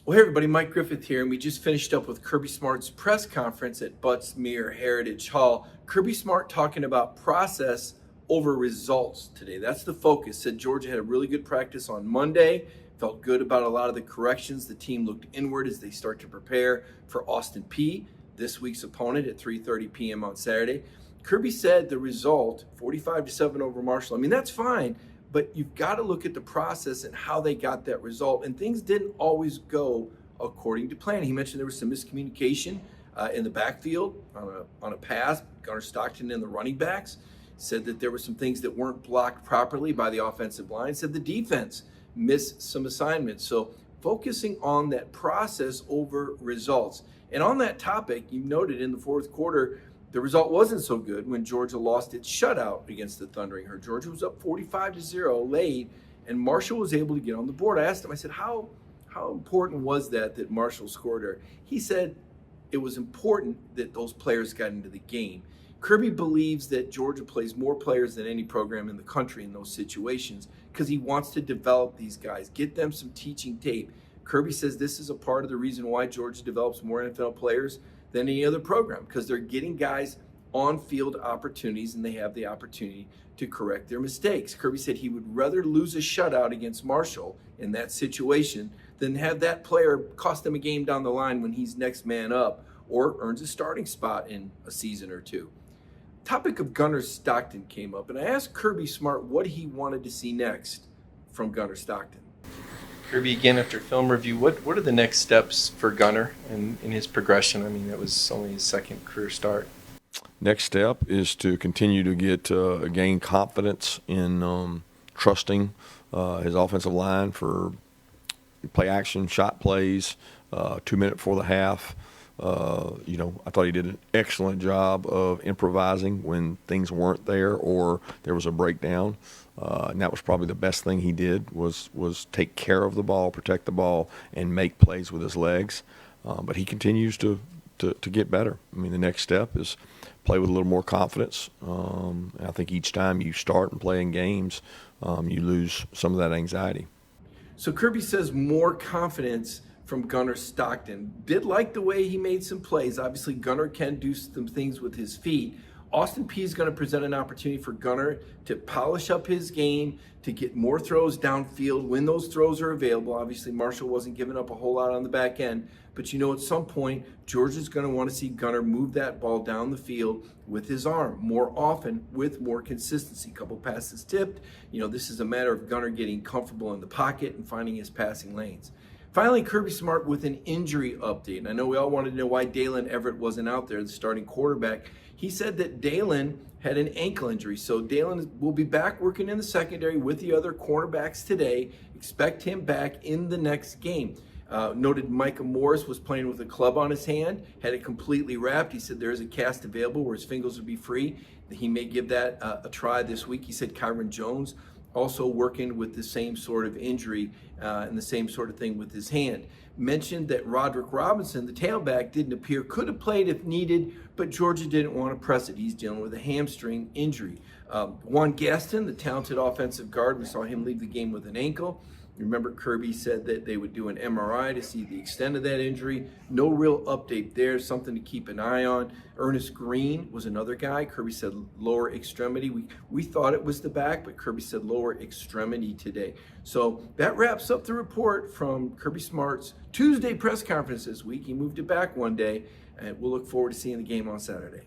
Well, hey everybody, Mike Griffith here, and we just finished up with Kirby Smart's press conference at Butts-Mehre Heritage Hall. Kirby Smart talking about process over results today. That's the focus. Said Georgia had a really good practice on Monday, felt good about a lot of the corrections. The team looked inward as they start to prepare for Austin Peay, this week's opponent, at 3:30 p.m. on Saturday. Kirby said the result, 45-7 over Marshall. I mean, that's fine, but you've got to look at the process and how they got that result. And things didn't always go according to plan. He mentioned there was some miscommunication in the backfield on a pass. Gunner Stockton and the running backs said that there were some things that weren't blocked properly by the offensive line. Said the defense missed some assignments. So focusing on that process over results. And on that topic, you noted in the fourth quarter, the result wasn't so good when Georgia lost its shutout against the Thundering Herd. Georgia was up 45-0 late, and Marshall was able to get on the board. I asked him, I said, how important was that Marshall scored her? He said it was important that those players got into the game. Kirby believes that Georgia plays more players than any program in the country in those situations because he wants to develop these guys, get them some teaching tape. Kirby says this is a part of the reason why Georgia develops more NFL players than any other program, because they're getting guys on-field opportunities and they have the opportunity to correct their mistakes. Kirby said he would rather lose a shutout against Marshall in that situation than have that player cost him a game down the line when he's next man up or earns a starting spot in a season or two. Topic of Gunner Stockton came up, and I asked Kirby Smart what he wanted to see next from Gunner Stockton. Kirby, again, after film review, what are the next steps for Gunner in his progression? I mean, it was only his second career start. Next step is to continue to gain confidence in trusting his offensive line for play action, shot plays, 2 minutes before the half. I thought he did an excellent job of improvising when things weren't there or there was a breakdown. And that was probably the best thing he did was take care of the ball, protect the ball, and make plays with his legs. But he continues to get better. I mean, the next step is play with a little more confidence. And I think each time you start and play in games, you lose some of that anxiety. So Kirby says more confidence from Gunner Stockton. Did like the way he made some plays. Obviously, Gunner can do some things with his feet. Austin Peay is going to present an opportunity for Gunner to polish up his game, to get more throws downfield when those throws are available. Obviously, Marshall wasn't giving up a whole lot on the back end, but at some point, Georgia's going to want to see Gunner move that ball down the field with his arm more often with more consistency. Couple passes tipped. This is a matter of Gunner getting comfortable in the pocket and finding his passing lanes. Finally, Kirby Smart with an injury update. And I know we all wanted to know why Dalen Everett wasn't out there, the starting quarterback. He said that Dalen had an ankle injury. So Dalen will be back working in the secondary with the other cornerbacks today. Expect him back in the next game. Noted Micah Morris was playing with a club on his hand, had it completely wrapped. He said there is a cast available where his fingers would be free. He may give that a try this week. He said Kyron Jones also working with the same sort of injury and the same sort of thing with his hand. Mentioned that Roderick Robinson, the tailback, could have played if needed, but Georgia didn't want to press it. He's dealing with a hamstring injury. Juan Gaston, the talented offensive guard, we saw him leave the game with an ankle. Remember, Kirby said that they would do an MRI to see the extent of that injury. No real update there, something to keep an eye on. Ernest Green was another guy. Kirby said lower extremity. We thought it was the back, but Kirby said lower extremity today. So that wraps up the report from Kirby Smart's Tuesday press conference this week. He moved it back one day, and we'll look forward to seeing the game on Saturday.